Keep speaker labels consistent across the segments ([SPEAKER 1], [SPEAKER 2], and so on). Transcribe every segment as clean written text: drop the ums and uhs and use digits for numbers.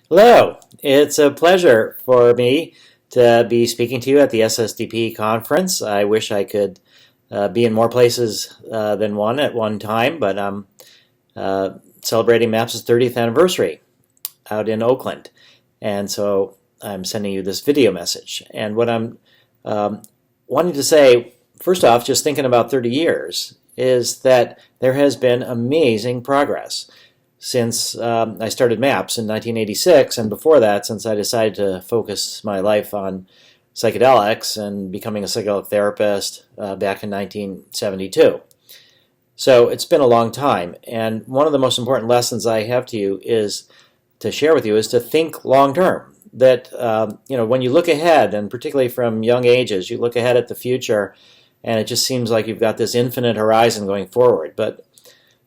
[SPEAKER 1] Hello, it's a pleasure for me to be speaking to you at the SSDP conference. I wish I could be in more places than one at one time, but I'm celebrating MAPS' 30th anniversary out in Oakland. And so I'm sending you this video message. And what I'm wanting to say, first off, just thinking about 30 years, is that there has been amazing progress since I started MAPS in 1986, and before that, since I decided to focus my life on psychedelics and becoming a psychedelic therapist back in 1972. So it's been a long time, and one of the most important lessons I have to share with you is to think long term. That when you look ahead, and particularly from young ages, you look ahead at the future, and it just seems like you've got this infinite horizon going forward. But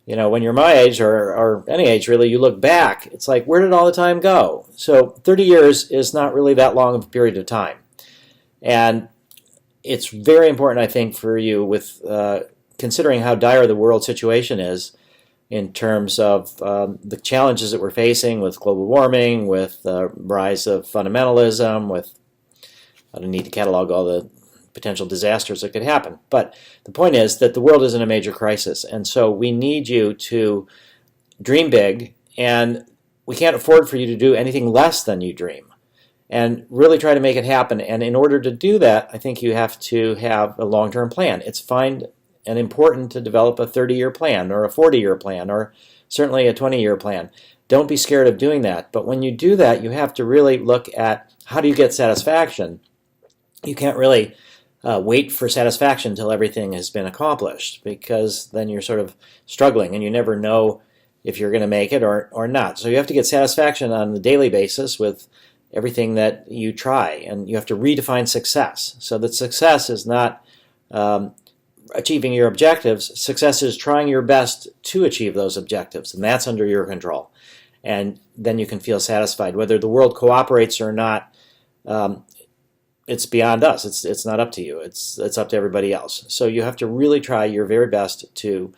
[SPEAKER 1] when you're my age or any age really, you look back, it's like, where did all the time go? So 30 years is not really that long of a period of time. And it's very important, I think, for you with considering how dire the world situation is in terms of the challenges that we're facing with global warming, with the rise of fundamentalism, with, I don't need to catalog all the potential disasters that could happen. But the point is that the world is in a major crisis, and so we need you to dream big, and we can't afford for you to do anything less than you dream, and really try to make it happen. And in order to do that, I think you have to have a long-term plan. It's fine and important to develop a 30-year plan or a 40-year plan or certainly a 20-year plan. Don't be scared of doing that. But when you do that, you have to really look at how do you get satisfaction. You can't really wait for satisfaction until everything has been accomplished, because then you're sort of struggling and you never know if you're going to make it or not. So you have to get satisfaction on a daily basis with everything that you try, and you have to redefine success. So that success is not achieving your objectives. Success is trying your best to achieve those objectives, and that's under your control. And then you can feel satisfied. Whether the world cooperates or not, it's beyond us. It's not up to you. It's up to everybody else. So you have to really try your very best to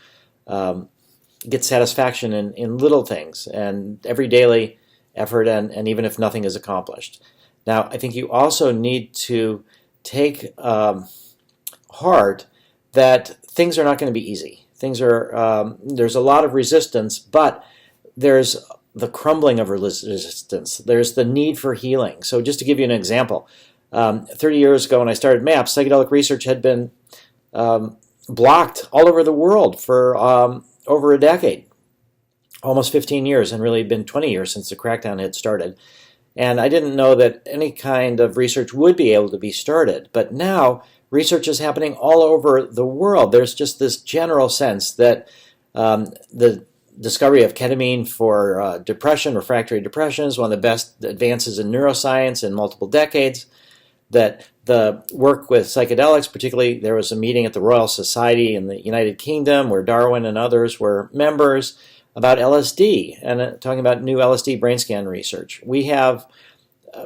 [SPEAKER 1] get satisfaction in little things and every daily effort, and even if nothing is accomplished. Now, I think you also need to take heart that things are not going to be easy. Things are there's a lot of resistance, but there's the crumbling of resistance. There's the need for healing. So just to give you an example, 30 years ago when I started MAPS, psychedelic research had been blocked all over the world for over a decade, almost 15 years, and really been 20 years since the crackdown had started. And I didn't know that any kind of research would be able to be started. But now research is happening all over the world. There's just this general sense that the discovery of ketamine for depression, refractory depression, is one of the best advances in neuroscience in multiple decades. That the work with psychedelics, particularly there was a meeting at the Royal Society in the United Kingdom where Darwin and others were members, about LSD and talking about new LSD brain scan research. We have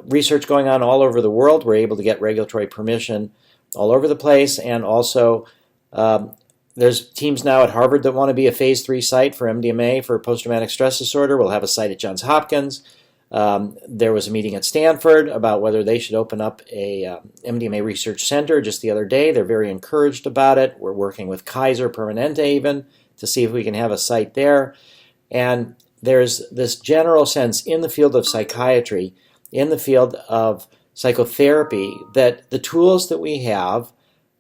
[SPEAKER 1] research going on all over the world. We're able to get regulatory permission all over the place, and also there's teams now at Harvard that want to be a phase 3 site for MDMA for post-traumatic stress disorder. We'll have a site at Johns Hopkins. There was a meeting at Stanford about whether they should open up a MDMA research center just the other day. They're very encouraged about it. We're working with Kaiser Permanente even to see if we can have a site there. And there's this general sense in the field of psychiatry, in the field of psychotherapy, that the tools that we have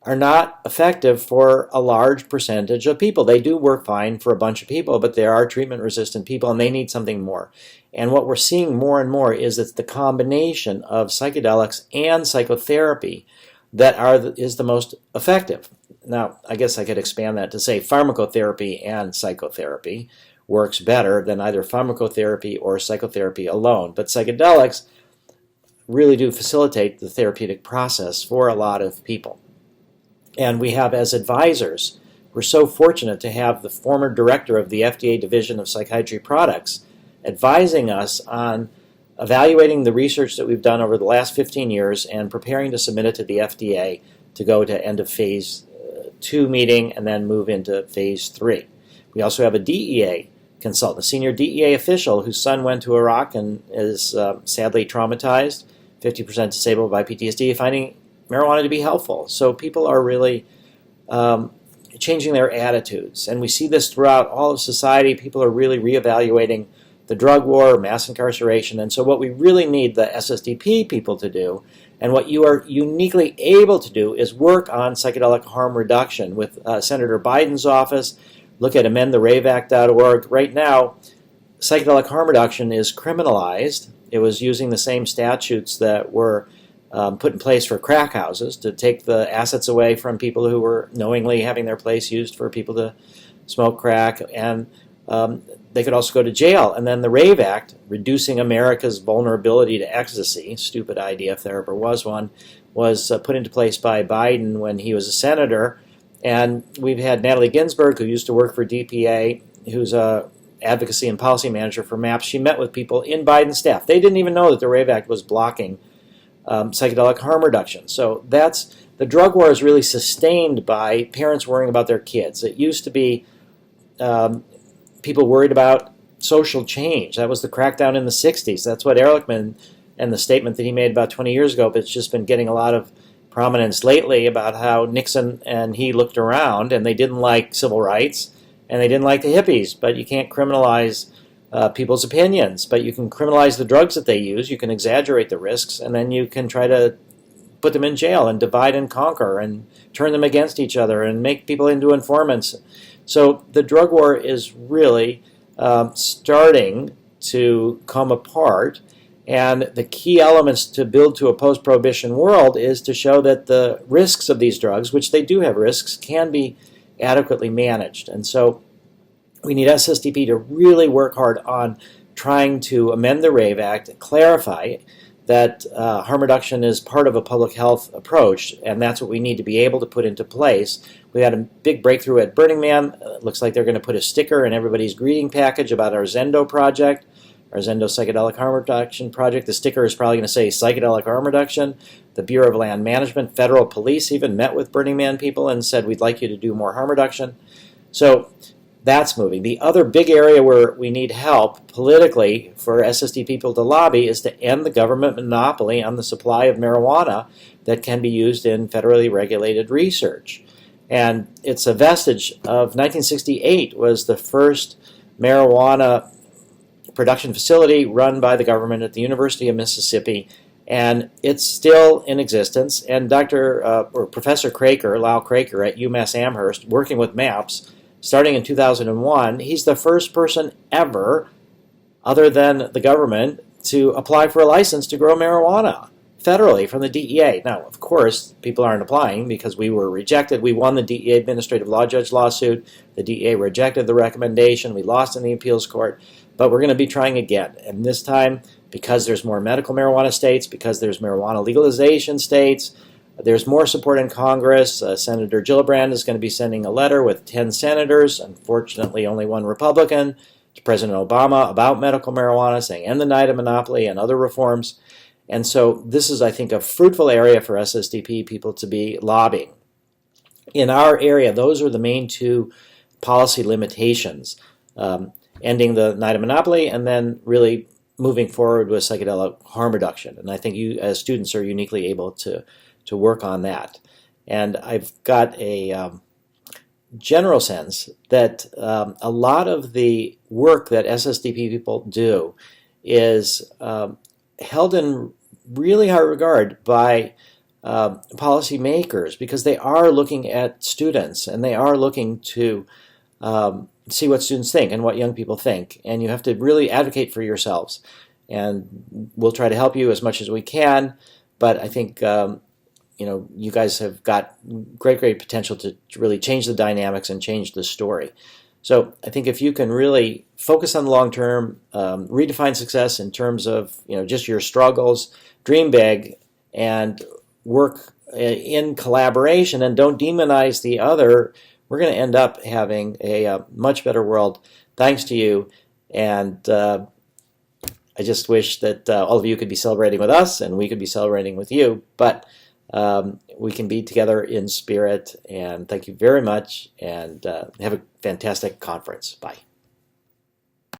[SPEAKER 1] are not effective for a large percentage of people. They do work fine for a bunch of people, but there are treatment-resistant people, and they need something more. And what we're seeing more and more is it's the combination of psychedelics and psychotherapy that is the most effective. Now, I guess I could expand that to say pharmacotherapy and psychotherapy works better than either pharmacotherapy or psychotherapy alone. But psychedelics really do facilitate the therapeutic process for a lot of people. And we have, as advisors, we're so fortunate to have the former director of the FDA Division of Psychiatry Products advising us on evaluating the research that we've done over the last 15 years and preparing to submit it to the FDA to go to end of phase 2 meeting and then move into phase 3. We also have a DEA consultant, a senior DEA official whose son went to Iraq and is sadly traumatized, 50% disabled by PTSD, finding marijuana to be helpful. So people are really changing their attitudes. And we see this throughout all of society. People are really reevaluating the drug war, mass incarceration. And so what we really need the SSDP people to do, and what you are uniquely able to do, is work on psychedelic harm reduction with Senator Biden's office. Look at amendtheRaveAct.org. Right now, psychedelic harm reduction is criminalized. It was using the same statutes that were put in place for crack houses to take the assets away from people who were knowingly having their place used for people to smoke crack, and they could also go to jail. And then the RAVE Act, reducing America's vulnerability to ecstasy, stupid idea if there ever was one, was put into place by Biden when he was a senator. And we've had Natalie Ginsburg, who used to work for DPA, who's a advocacy and policy manager for MAPS. She met with people in Biden's staff. They didn't even know that the RAVE Act was blocking psychedelic harm reduction. So the drug war is really sustained by parents worrying about their kids. It used to be people worried about social change. That was the crackdown in the 60s. That's what Ehrlichman and the statement that he made about 20 years ago, but it's just been getting a lot of prominence lately about how Nixon and he looked around and they didn't like civil rights and they didn't like the hippies. But you can't criminalize people's opinions, but you can criminalize the drugs that they use. You can exaggerate the risks, and then you can try to put them in jail and divide and conquer and turn them against each other and make people into informants. So the drug war is really starting to come apart, and the key elements to build to a post-prohibition world is to show that the risks of these drugs, which they do have risks, can be adequately managed. And so we need SSDP to really work hard on trying to amend the RAVE Act, clarify that harm reduction is part of a public health approach, and that's what we need to be able to put into place. We had a big breakthrough at Burning Man. It looks like they're going to put a sticker in everybody's greeting package about our Zendo project, our Zendo Psychedelic Harm Reduction project. The sticker is probably going to say psychedelic harm reduction. The Bureau of Land Management, federal police even met with Burning Man people and said, we'd like you to do more harm reduction. So that's moving. The other big area where we need help politically for SSD people to lobby is to end the government monopoly on the supply of marijuana that can be used in federally regulated research. And it's a vestige of 1968 was the first marijuana production facility run by the government at the University of Mississippi, and it's still in existence. And Professor Craker, Lyle Craker at UMass Amherst, working with MAPS, starting in 2001, he's the first person ever, other than the government, to apply for a license to grow marijuana federally from the DEA. Now, of course, people aren't applying because we were rejected. We won the DEA administrative law judge lawsuit. The DEA rejected the recommendation. We lost in the appeals court. But we're going to be trying again. And this time, because there's more medical marijuana states, because there's marijuana legalization states, there's more support in Congress. Senator Gillibrand is going to be sending a letter with 10 senators, unfortunately only one Republican, to President Obama about medical marijuana, saying end the NIDA monopoly and other reforms. And so this is, I think, a fruitful area for SSDP people to be lobbying. In our area, those are the main two policy limitations, ending the NIDA monopoly and then really moving forward with psychedelic harm reduction. And I think you, as students, are uniquely able to work on that. And I've got a general sense that a lot of the work that SSDP people do is held in really high regard by policymakers, because they are looking at students and they are looking to see what students think and what young people think. And you have to really advocate for yourselves. And we'll try to help you as much as we can. But I think you guys have got great potential to really change the dynamics and change the story. So I think if you can really focus on the long term, redefine success in terms of just your struggles, dream big, and work in collaboration, and don't demonize the other, we're going to end up having a much better world thanks to you. And I just wish that all of you could be celebrating with us and we could be celebrating with you. But we can be together in spirit. And thank you very much, and have a fantastic conference. Bye.